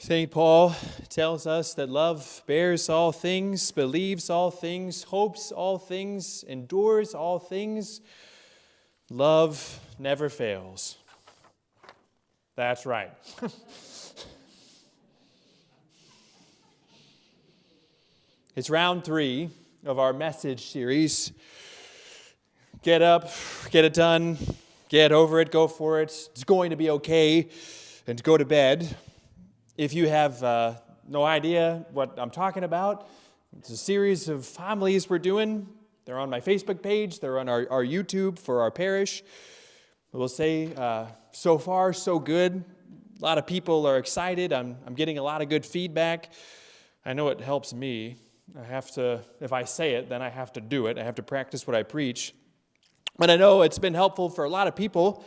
St. Paul tells us that love bears all things, believes all things, hopes all things, endures all things. Love never fails. That's right. It's round 3 of our message series. Get up, get it done, get over it, go for it. It's going to be okay, and go to bed. If you have no idea what I'm talking about, it's a series of homilies we're doing. They're on my Facebook page. They're on our YouTube for our parish. We'll say, so far, so good. A lot of people are excited. I'm getting a lot of good feedback. I know it helps me. I have to, if I say it, then I have to do it. I have to practice what I preach. But I know it's been helpful for a lot of people.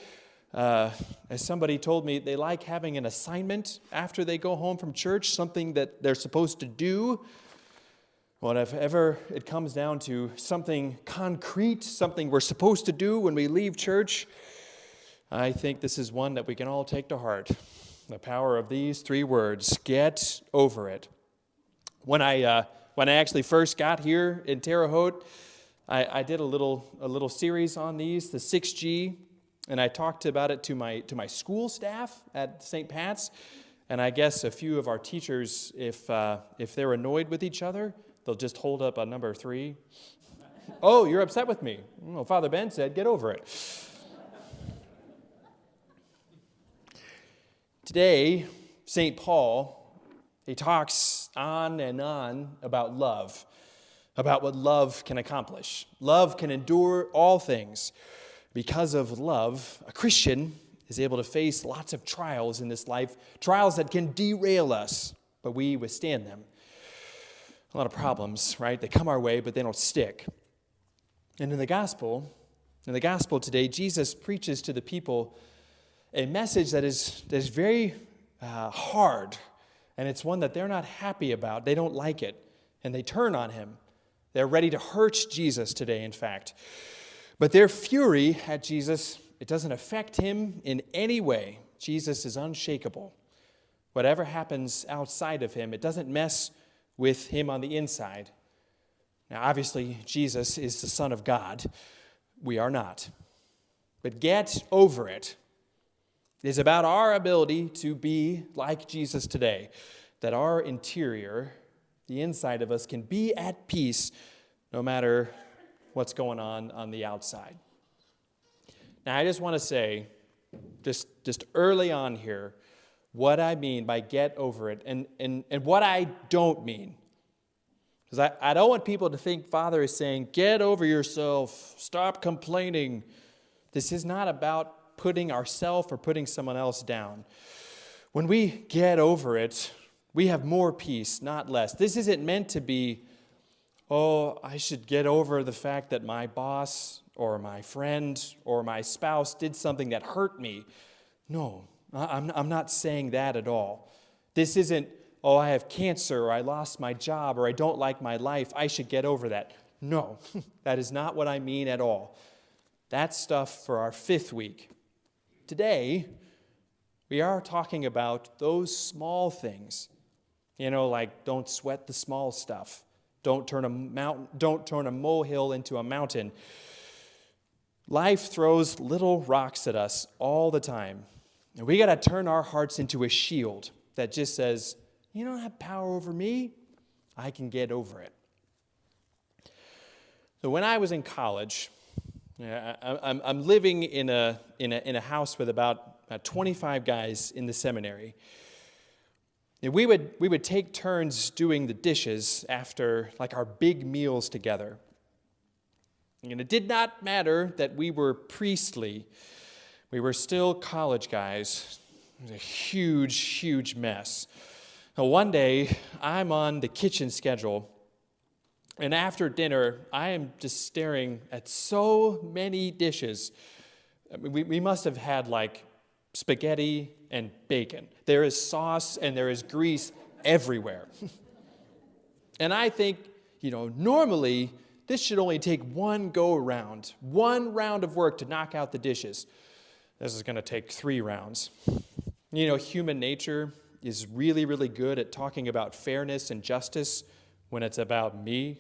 As somebody told me, they like having an assignment after they go home from church, something that they're supposed to do. Well, if ever it comes down to something concrete, something we're supposed to do when we leave church, I think this is one that we can all take to heart. The power of these 3 words: get over it. When I actually first got here in Terre Haute, I did a little series on these, the 6G. And I talked about it to my school staff at St. Pat's, and I guess a few of our teachers, if they're annoyed with each other, they'll just hold up a number 3. Oh, you're upset with me. Well, Father Ben said, get over it. Today, St. Paul, he talks on and on about love, about what love can accomplish. Love can endure all things. Because of love, a Christian is able to face lots of trials in this life, trials that can derail us, but we withstand them. A lot of problems, right? They come our way, but they don't stick. And in the gospel today, Jesus preaches to the people a message that is very hard, and it's one that they're not happy about. They don't like it, and they turn on him. They're ready to hurt Jesus today, in fact. But their fury at Jesus, it doesn't affect him in any way. Jesus is unshakable. Whatever happens outside of him, it doesn't mess with him on the inside. Now, obviously, Jesus is the Son of God. We are not. But get over it. It is about our ability to be like Jesus today, that our interior, the inside of us, can be at peace no matter what's going on the outside. Now, I just want to say, just early on here, what I mean by get over it and what I don't mean. Because I don't want people to think Father is saying, get over yourself, stop complaining. This is not about putting ourselves or putting someone else down. When we get over it, we have more peace, not less. This isn't meant to be, oh, I should get over the fact that my boss or my friend or my spouse did something that hurt me. No, I'm not saying that at all. This isn't, oh, I have cancer or I lost my job or I don't like my life. I should get over that. No, that is not what I mean at all. That's stuff for our 5th week. Today, we are talking about those small things. Like don't sweat the small stuff. Don't turn a molehill into a mountain. Life throws little rocks at us all the time. And we got to turn our hearts into a shield that just says, you don't have power over me. I can get over it. So when I was in college, I'm living in a house with about 25 guys in the seminary. And we would take turns doing the dishes after our big meals together. And it did not matter that we were priestly. We were still college guys. It was a huge, huge mess. Now, one day, I'm on the kitchen schedule. And after dinner, I am just staring at so many dishes. We must have had spaghetti and bacon. There is sauce and there is grease everywhere. And I think, normally this should only take one go-around, one round of work to knock out the dishes. This is going to take 3 rounds. Human nature, is really, really good at talking about fairness and justice when it's about me.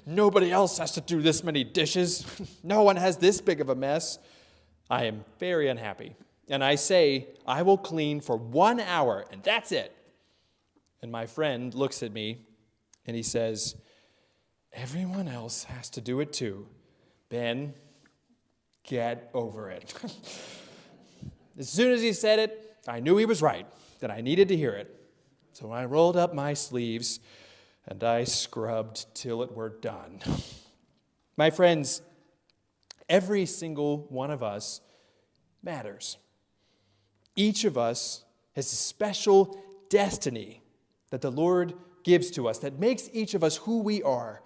Nobody else has to do this many dishes. No one has this big of a mess. I am very unhappy. And I say, I will clean for 1 hour, and that's it. And my friend looks at me, and he says, everyone else has to do it too. Ben, get over it. As soon as he said it, I knew he was right, that I needed to hear it. So I rolled up my sleeves, and I scrubbed till it were done. My friends, every single one of us matters. Each of us has a special destiny that the Lord gives to us that makes each of us who we are.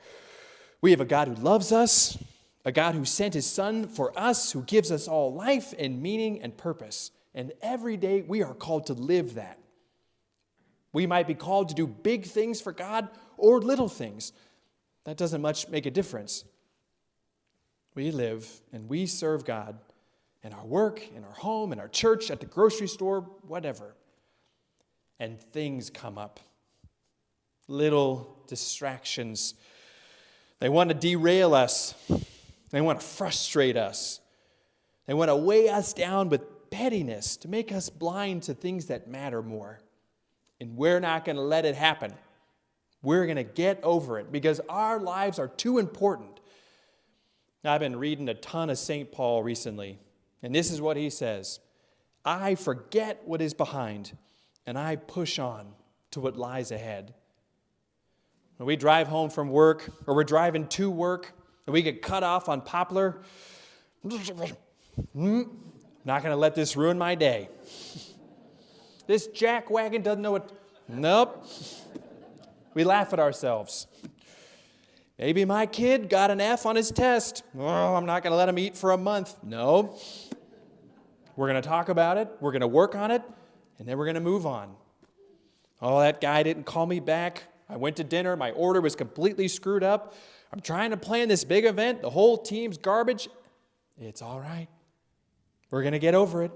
We have a God who loves us, a God who sent his Son for us, who gives us all life and meaning and purpose. And every day we are called to live that. We might be called to do big things for God or little things. That doesn't much make a difference. We live and we serve God in our work, in our home, in our church, at the grocery store, whatever. And things come up. Little distractions. They want to derail us. They want to frustrate us. They want to weigh us down with pettiness to make us blind to things that matter more. And we're not going to let it happen. We're going to get over it because our lives are too important. I've been reading a ton of St. Paul recently, and this is what he says. I forget what is behind, and I push on to what lies ahead. When we drive home from work, or we're driving to work, and we get cut off on Poplar, not going to let this ruin my day. This jackwagon doesn't know what... Nope. We laugh at ourselves. Maybe my kid got an F on his test. Oh, I'm not going to let him eat for a month. No. We're going to talk about it. We're going to work on it. And then we're going to move on. Oh, that guy didn't call me back. I went to dinner. My order was completely screwed up. I'm trying to plan this big event. The whole team's garbage. It's all right. We're going to get over it.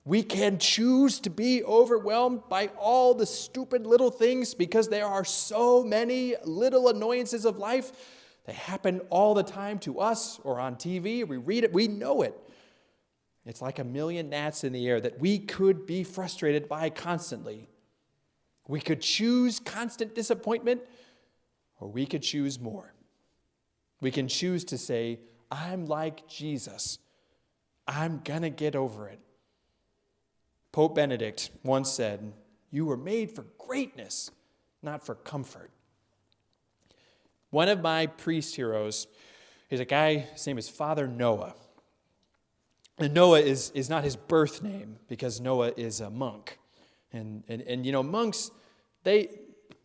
We can choose to be overwhelmed by all the stupid little things because there are so many little annoyances of life. They happen all the time to us or on TV. We read it. We know it. It's like a million gnats in the air that we could be frustrated by constantly. We could choose constant disappointment, or we could choose more. We can choose to say, I'm like Jesus. I'm going to get over it. Pope Benedict once said, you were made for greatness, not for comfort. One of my priest heroes is a guy, his name is Father Noah. And Noah is not his birth name because Noah is a monk. And you know, monks, they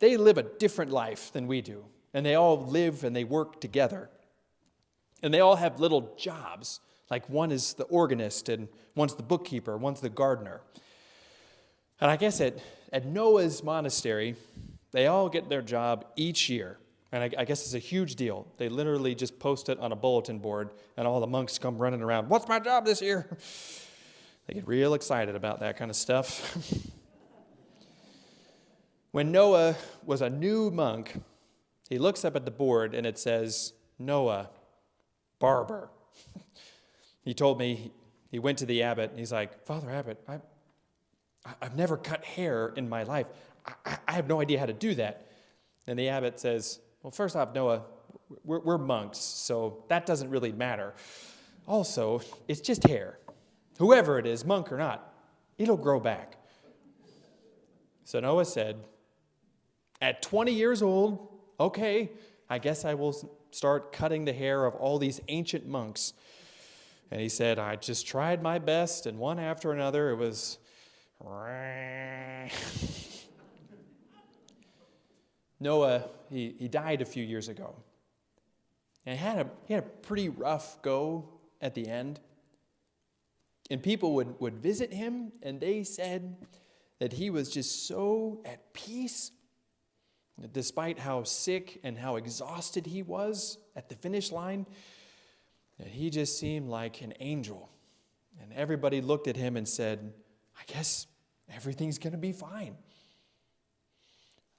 live a different life than we do. And they all live and they work together. And they all have little jobs. Like one is the organist, and one's the bookkeeper, one's the gardener. And I guess at Noah's monastery, they all get their job each year. And I guess it's a huge deal. They literally just post it on a bulletin board, and all the monks come running around, what's my job this year? They get real excited about that kind of stuff. When Noah was a new monk, he looks up at the board, and it says, Noah, barber. He told me he went to the abbot, and he's like, Father Abbot, I've never cut hair in my life. I have no idea how to do that. And the abbot says, well, first off, Noah, we're monks, so that doesn't really matter. Also, it's just hair. Whoever it is, monk or not, it'll grow back. So Noah said, at 20 years old, okay, I guess I will start cutting the hair of all these ancient monks. And he said, I just tried my best, and one after another, it was... Noah, he died a few years ago. And he had a pretty rough go at the end. And people would visit him, and they said that he was just so at peace, despite how sick and how exhausted he was at the finish line. And he just seemed like an angel. And everybody looked at him and said, I guess Everything's going to be fine.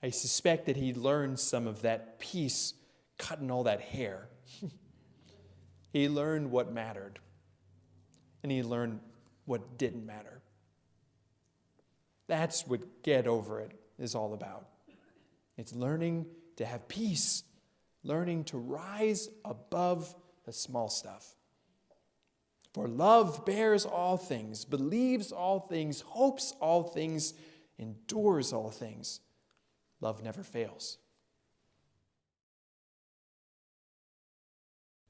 I suspect that he learned some of that peace cutting all that hair. He learned what mattered, and he learned what didn't matter. That's what Get Over It is all about. It's learning to have peace, learning to rise above the small stuff. For love bears all things, believes all things, hopes all things, endures all things. Love never fails.